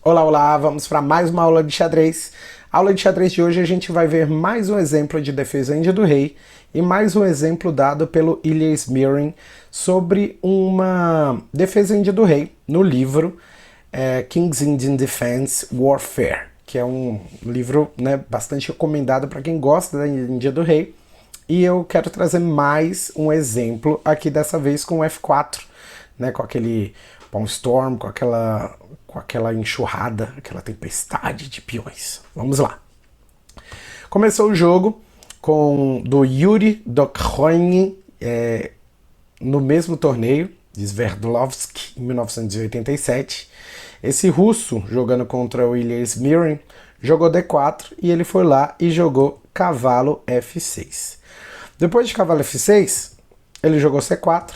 Olá, olá, vamos para mais uma aula de xadrez. A aula de xadrez de hoje a gente vai ver mais um exemplo de defesa índia do rei e mais um exemplo dado pelo Ilya Smirin sobre uma defesa índia do rei no livro King's Indian Defense Warfare, que é um livro, né, bastante recomendado para quem gosta da Índia do rei. E eu quero trazer mais um exemplo aqui, dessa vez com o F4, né, com aquele Pawn Storm, com aquela enxurrada, aquela tempestade de peões. Vamos lá. Começou o jogo do Yuri Dokhonin no mesmo torneio de Sverdlovsk em 1987. Esse russo, jogando contra o Ilya Smirin, jogou D4 e ele foi lá e jogou cavalo F6. Depois de cavalo F6, ele jogou C4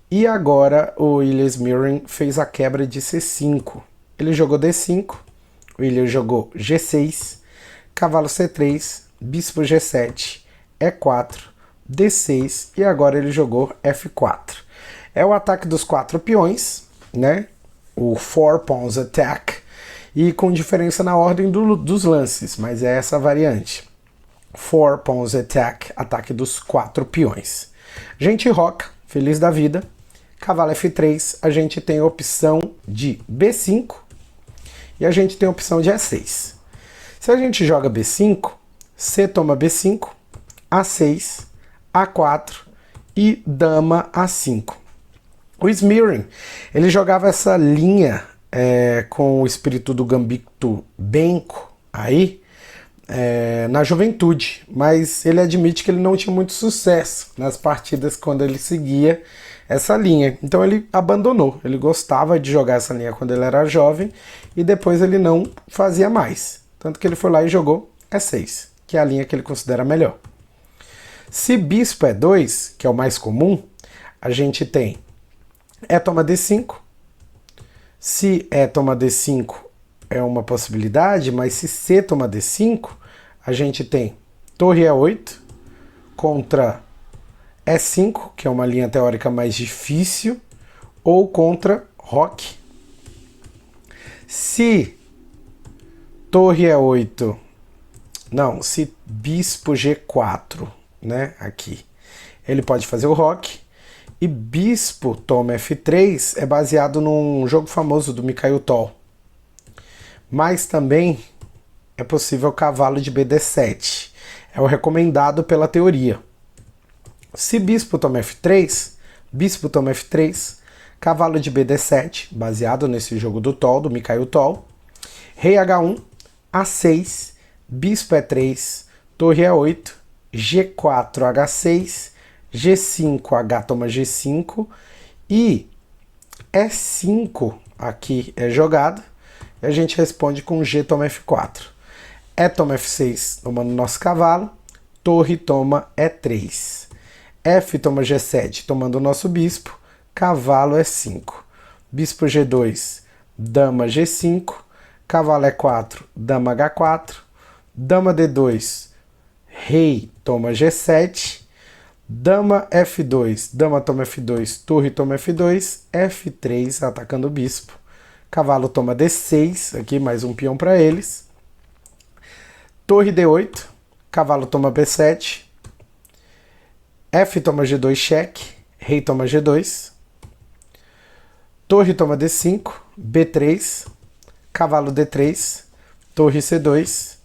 e agora o Ilya Smirin fez a quebra de C5. Ele jogou D5, o Ilya jogou G6, cavalo C3, bispo G7, E4, D6 e agora ele jogou F4. É o ataque dos 4 peões, né? O 4 Pawns Attack, e com diferença na ordem dos lances, mas é essa a variante. 4 Pawns Attack, ataque dos 4 peões. A gente roca, feliz da vida. Cavalo F3, a gente tem a opção de B5 e a gente tem a opção de E6. Se a gente joga B5, C toma B5, A6, A4 e dama A5. O Smirin, ele jogava essa linha com o espírito do gambito Benko aí, na juventude, mas ele admite que ele não tinha muito sucesso nas partidas quando ele seguia essa linha, então ele abandonou. Ele gostava de jogar essa linha quando ele era jovem e depois ele não fazia mais, tanto que ele foi lá e jogou E6, que é a linha que ele considera melhor. Se bispo E2, que é o mais comum, a gente tem E toma D5. Se E toma D5 é uma possibilidade, mas se C toma D5, a gente tem torre E8 contra E5, que é uma linha teórica mais difícil, ou contra roque. Se torre E8, não, se bispo G4, né, aqui, ele pode fazer o roque. E bispo toma F3 é baseado num jogo famoso do Mikhail Tal. Mas também é possível cavalo de BD7. É o recomendado pela teoria. Se bispo toma F3, bispo toma F3, cavalo de BD7, baseado nesse jogo do Tal, do Mikhail Tal. Rei H1, A6, bispo E3, torre E8, G4, H6, G5, H toma G5 e E5 aqui é jogado e a gente responde com G toma F4. E toma F6 tomando nosso cavalo, torre toma E3. F toma G7 tomando o nosso bispo, cavalo E5. Bispo G2, dama G5, cavalo E4, dama H4, dama D2, rei toma G7, dama F2, dama toma F2, torre toma F2, F3 atacando o bispo, cavalo toma D6, aqui mais um peão para eles, torre D8, cavalo toma B7, F toma G2 cheque, rei toma G2, torre toma D5, B3, cavalo D3, torre C2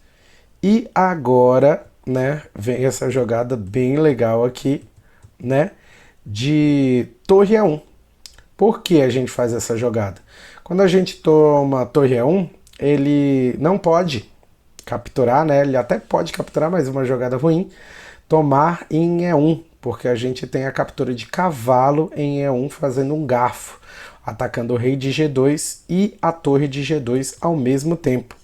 e agora, né, vem essa jogada bem legal aqui, né, de torre E1. Por que a gente faz essa jogada? Quando a gente toma torre E1, ele não pode capturar, né, ele até pode capturar, mas uma jogada ruim, tomar em E1, porque a gente tem a captura de cavalo em E1 fazendo um garfo, atacando o rei de G2 e a torre de G2 ao mesmo tempo.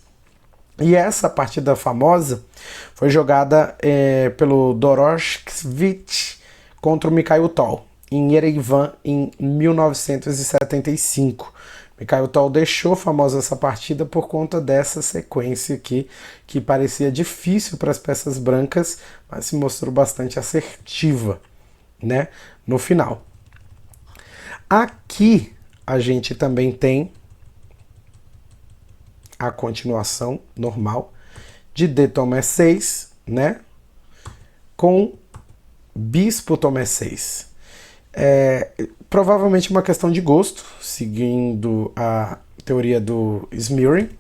E essa partida famosa foi jogada pelo Doroshkevich contra o Mikhail Tal, em Yerevan, em 1975. Mikhail Tal deixou famosa essa partida por conta dessa sequência aqui, que parecia difícil para as peças brancas, mas se mostrou bastante assertiva, né, no final. Aqui a gente também tem a continuação normal, de D toma E6, né? Com bispo toma E6. Provavelmente uma questão de gosto, seguindo a teoria do Smearing,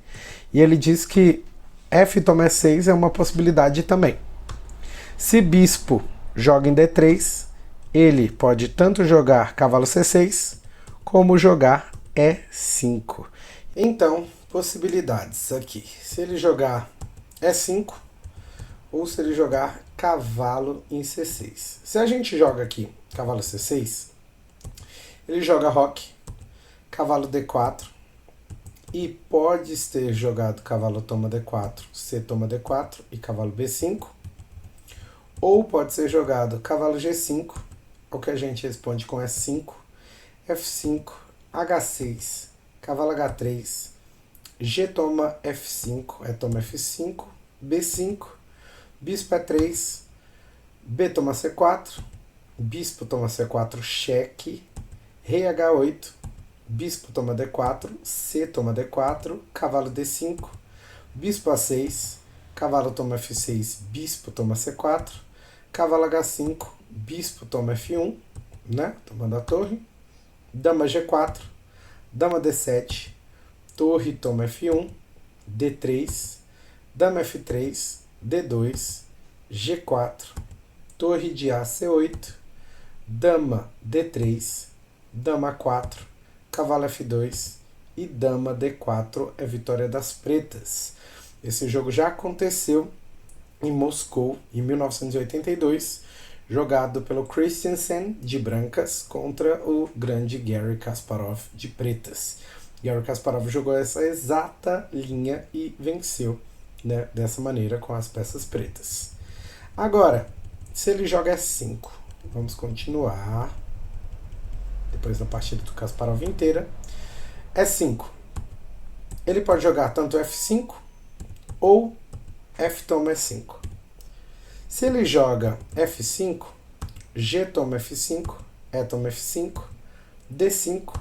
e ele diz que F toma E6 é uma possibilidade também. Se bispo joga em D3, ele pode tanto jogar cavalo C6, como jogar E5. Então, possibilidades aqui. Se ele jogar E5, ou se ele jogar cavalo em C6. Se a gente joga aqui cavalo C6, ele joga roque, cavalo D4, e pode ter jogado cavalo toma D4, C toma D4 e cavalo B5, ou pode ser jogado cavalo G5, o que a gente responde com E5, F5, H6, cavalo H3, G toma F5, E toma F5, B5, bispo E3, B toma C4, bispo toma C4, cheque, rei H8, bispo toma D4, C toma D4, cavalo D5, bispo A6, cavalo toma F6, bispo toma C4, cavalo H5, bispo toma F1, né, tomando a torre, dama G4, dama D7, torre toma F1, D3, dama F3, D2, G4, torre de A, C8, dama D3, dama 4, cavalo F2 e dama D4 é vitória das pretas. Esse jogo já aconteceu em Moscou, em 1982, jogado pelo Christensen, de brancas, contra o grande Garry Kasparov, de pretas. Garry Kasparov jogou essa exata linha e venceu, né, dessa maneira, com as peças pretas. Agora, se ele joga E5, vamos continuar, depois da partida do Kasparov inteira. E5, ele pode jogar tanto F5 ou F toma E5. Se ele joga F5, G toma F5, E toma F5, D5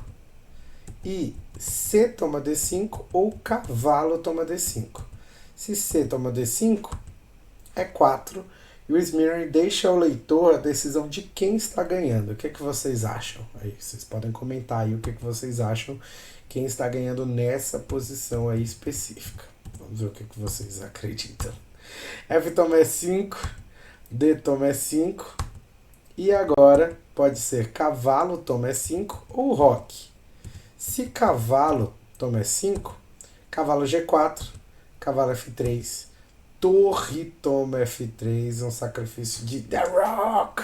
e C toma D5 ou cavalo toma D5. Se C toma D5, E4, e o Smearing deixa ao leitor a decisão de quem está ganhando. O que vocês acham? Aí, vocês podem comentar aí o que vocês acham, quem está ganhando nessa posição aí específica. Vamos ver o que vocês acreditam. F toma E5, D toma E5, e agora pode ser cavalo toma E5 ou roque. Se cavalo toma E5, cavalo G4, cavalo F3, torre toma F3, um sacrifício de The Rock.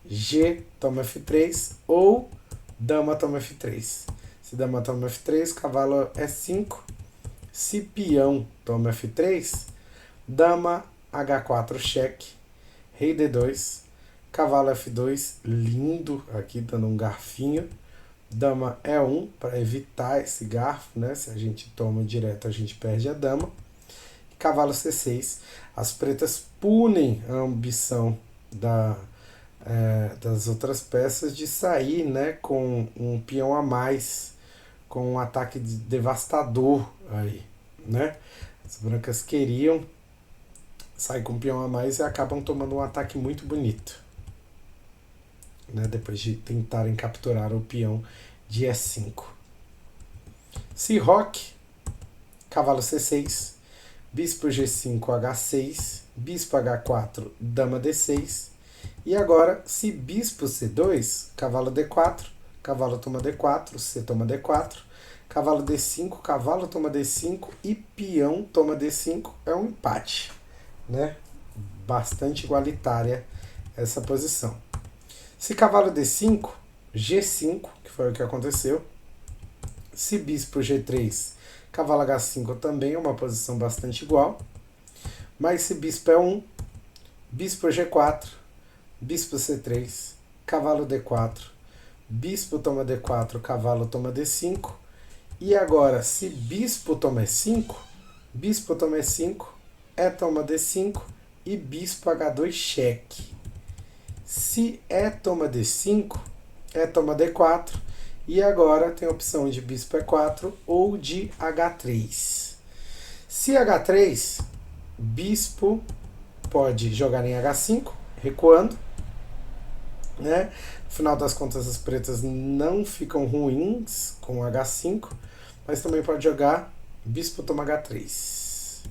G toma F3 ou dama toma F3. Se dama toma F3, cavalo E5. Se peão toma F3, dama H4 cheque, rei D2, cavalo F2, lindo, aqui dando um garfinho, dama E1 para evitar esse garfo, né? Se a gente toma direto, a gente perde a dama. Cavalo C6, as pretas punem a ambição das outras peças de sair, né, com um peão a mais, com um ataque devastador aí, né? As brancas queriam sair com um peão a mais e acabam tomando um ataque muito bonito, né, depois de tentarem capturar o peão de E5. Se roque, cavalo C6, bispo G5, H6, bispo H4, dama D6, e agora, se bispo C2, cavalo D4, cavalo toma D4, C toma D4, cavalo D5, cavalo toma D5 e peão toma D5, é um empate, né? Bastante igualitária essa posição. Se cavalo D5, G5, que foi o que aconteceu, se bispo G3, cavalo H5 também é uma posição bastante igual, mas se bispo é 1, bispo G4, bispo C3, cavalo D4, bispo toma D4, cavalo toma D5, e agora se bispo toma E5, bispo toma E5, E toma D5 e bispo H2 cheque. Se E toma D5, E toma D4, e agora tem a opção de bispo E4 ou de H3. Se H3, bispo pode jogar em H5, recuando, né? No final das contas, as pretas não ficam ruins com H5, mas também pode jogar bispo toma H3.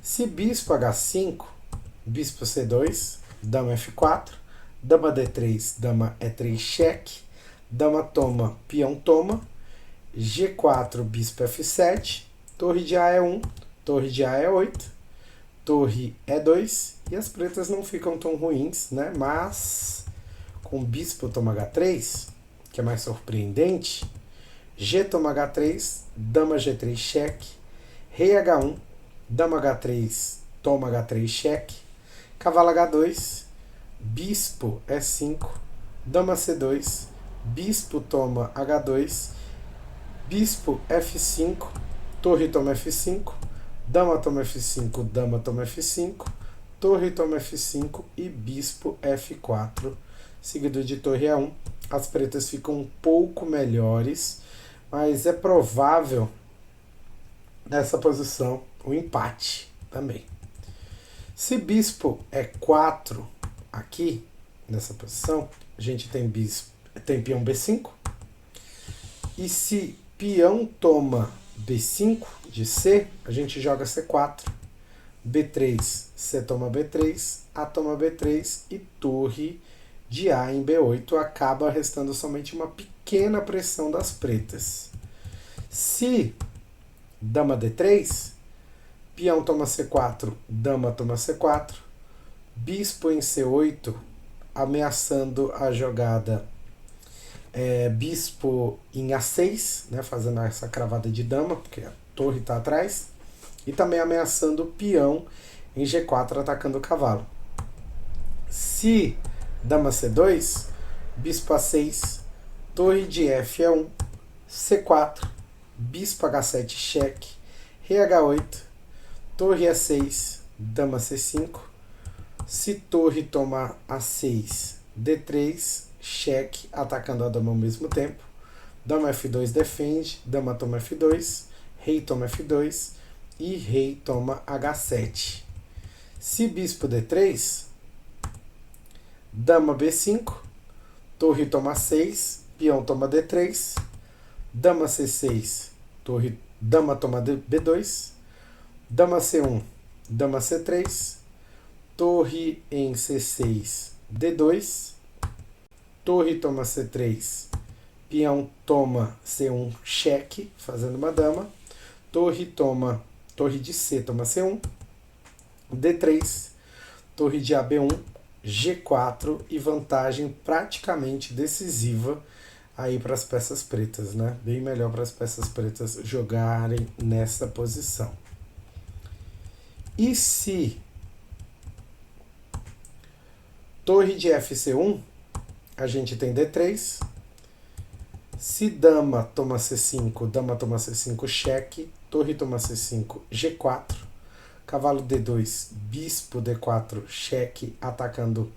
Se bispo H5, bispo C2, dama F4, dama D3, dama E3 cheque, dama toma, peão toma, G4, bispo F7, torre de A é 1, torre de A é 8, torre E2, e as pretas não ficam tão ruins, né? Mas com bispo toma H3, que é mais surpreendente, G toma H3, dama G3 cheque, rei H1, dama H3 toma H3 cheque, cavalo H2, bispo E5, dama C2, bispo toma H2, bispo F5, torre toma F5, dama toma F5, dama toma F5, torre toma F5 e bispo F4, seguido de torre A1. As pretas ficam um pouco melhores, mas é provável nessa posição o empate também. Se bispo é 4 aqui, nessa posição, a gente tem peão B5. E se peão toma B5 de C, a gente joga C4. B3, C toma B3, A toma B3 e torre de A em B8, acaba restando somente uma pequena pressão das pretas. Se dama D3, peão toma C4, dama toma C4, bispo em C8, ameaçando a jogada bispo em A6, né, fazendo essa cravada de dama, porque a torre está atrás, e também ameaçando o peão em G4, atacando o cavalo. Se dama C2, bispo A6, torre de F é 1, C4, bispo H7 cheque, rei H8, torre E6, dama C5, se torre toma A6, D3, cheque, atacando a dama ao mesmo tempo, dama F2 defende, dama toma F2, rei toma F2 e rei toma H7. Se bispo D3, dama B5, torre toma 6, peão toma D3, dama C6, dama toma B2, dama C1, dama C3, torre em C6, D2, torre toma C3, peão toma C1 cheque, fazendo uma dama, torre de C toma C1, D3, torre de AB1, G4 e vantagem praticamente decisiva aí para as peças pretas, né? Bem melhor para as peças pretas jogarem nessa posição. E se torre de FC1, a gente tem D3. Se dama toma C5, dama toma C5 cheque, torre toma C5, G4, cavalo D2, bispo D4 cheque, atacando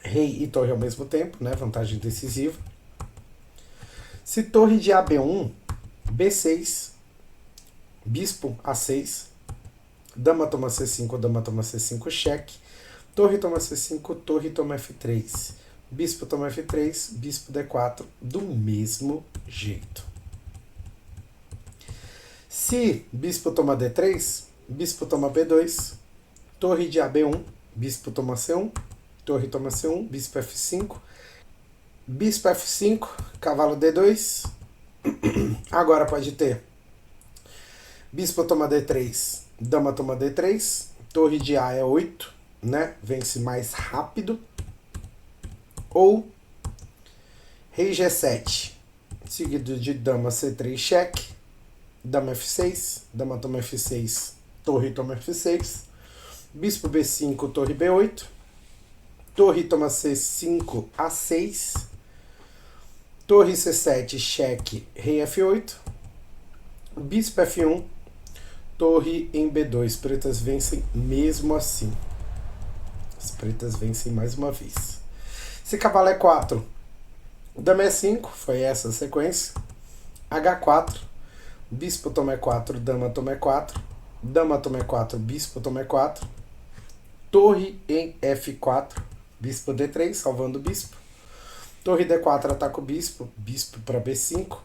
rei e torre ao mesmo tempo, né? Vantagem decisiva. Se torre de AB1, B6, bispo A6, dama toma C5, dama toma C5 cheque, torre toma C5, torre toma F3, bispo toma F3, bispo D4, do mesmo jeito. Se bispo toma D3, bispo toma B2, torre de AB1, bispo toma C1, torre toma C1, bispo F5, bispo F5, cavalo D2, agora pode ter bispo toma D3, dama toma D3, torre de A é 8, né? Vence mais rápido. Ou rei G7, seguido de dama C3 cheque, dama F6, dama toma F6, torre toma F6, bispo B5, torre B8, torre toma C5, A6, torre C7 cheque, rei F8, bispo F1, torre em B2. Pretas vencem mesmo assim. As pretas vencem mais uma vez. Se cavalo é 4, dama E5, foi essa a sequência. H4, bispo toma E4, dama toma E4, dama toma E4, bispo toma E4, torre em F4, bispo D3, salvando o bispo, torre D4 ataca o bispo, bispo para B5,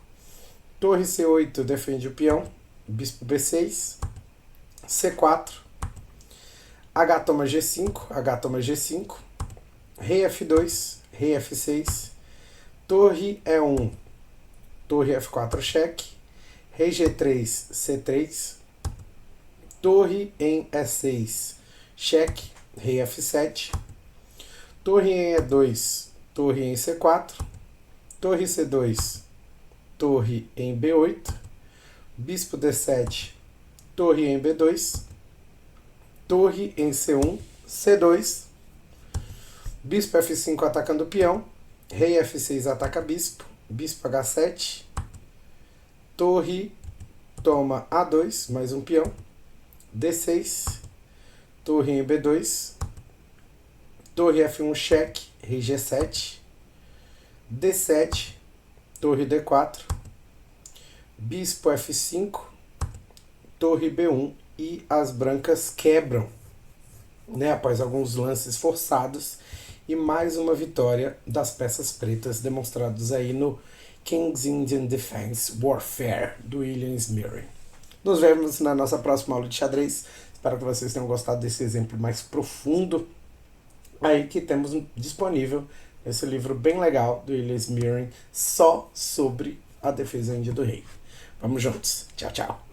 torre C8 defende o peão, bispo B6, C4, H toma G5, H toma G5, rei F2, rei F6, torre E1, torre F4 cheque, rei G3, C3, torre em E6, cheque, rei F7, torre em E2, torre em C4, torre C2, torre em B8, bispo D7, torre em B2, torre em C1, C2, bispo F5 atacando o peão, rei F6 ataca bispo, bispo H7, torre toma A2, mais um peão, D6, torre em B2, torre F1 cheque, rei G7, D7, torre D4, bispo F5, torre B1 e as brancas quebram, né, após alguns lances forçados e mais uma vitória das peças pretas demonstrados aí no King's Indian Defense Warfare do William Smearing. Nos vemos na nossa próxima aula de xadrez. Espero que vocês tenham gostado desse exemplo mais profundo aí que temos disponível esse livro bem legal do William Smearing só sobre a defesa índia do rei. Vamos juntos. Tchau, tchau.